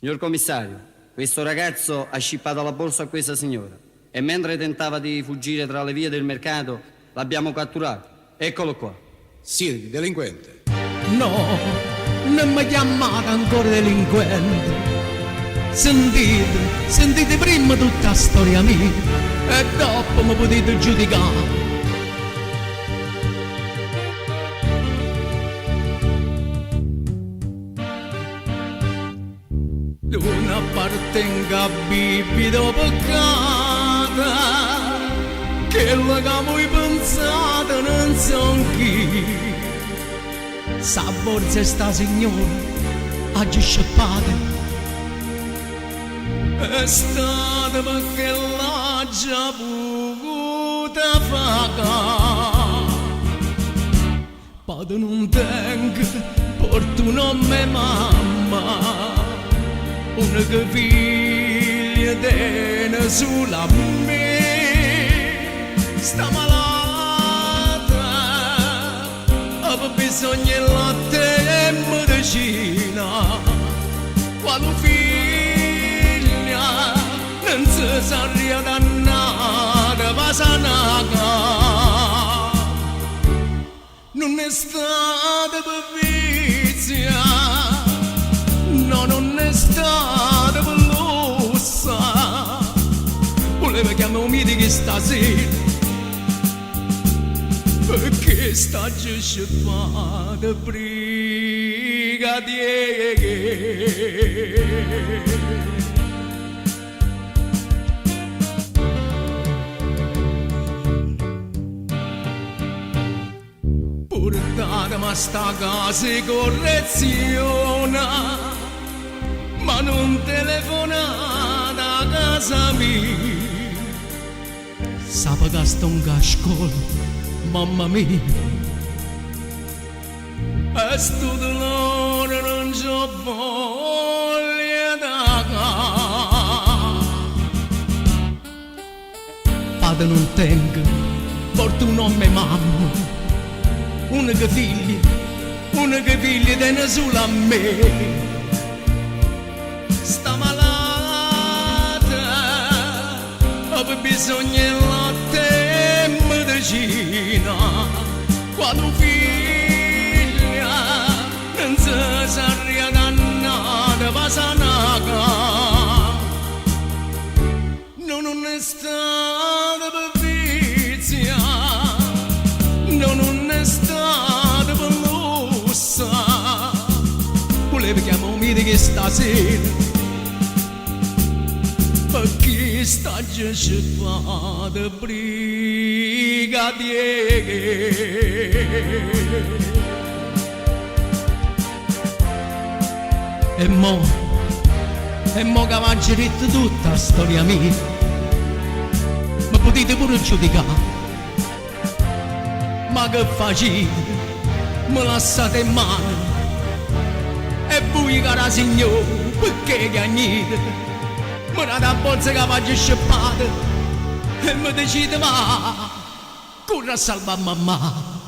Signor commissario, questo ragazzo ha scippato la borsa a questa signora e mentre tentava di fuggire tra le vie del mercato l'abbiamo catturato. Eccolo qua. Siedi delinquente. No, non mi chiamate ancora delinquente. Sentite prima tutta la storia mia e dopo mi potete giudicare. Non appartengo a bibito peccata, che la che voi pensate non son chi. Sa borsa e sta signora oggi scippate, è stata perché l'ha già voluta fare. Padre non tengo, porto un nome mamma, unica figlia dena sulla me, sta malata, aveva bisogno di latte e medicina, quando figlia non si sa riadannata va sanata, non è stata per vizia, no, non è stata velosa. Voleva chiamare un che stasera, perché sta già scippata brigadiere. Portatemi a sta casa e correziona, ma non telefonate a casa mia. Sape che sto a scuola, mamma mia, e sto dolore non c'ho voglia da padre non tengo, porto un nome mamma, unica figlia tenne solo a me. Sta malata, aveva bisogno di latte e medicina, quando figlia non si sa riadannata va sanata. No, non è stata per vizia, no, non è stata per lussa. Voleva chiamare un che stasera, perché sta già scippata brigadiere. E mo che va girata tutta la storia mia, ma potete pure giudicare, ma che facete? Me lasciate in mano e voi cara signore, perché chiagnite? Ma la borsa che faccio scippata e mi decide va, corra a salvare mamma.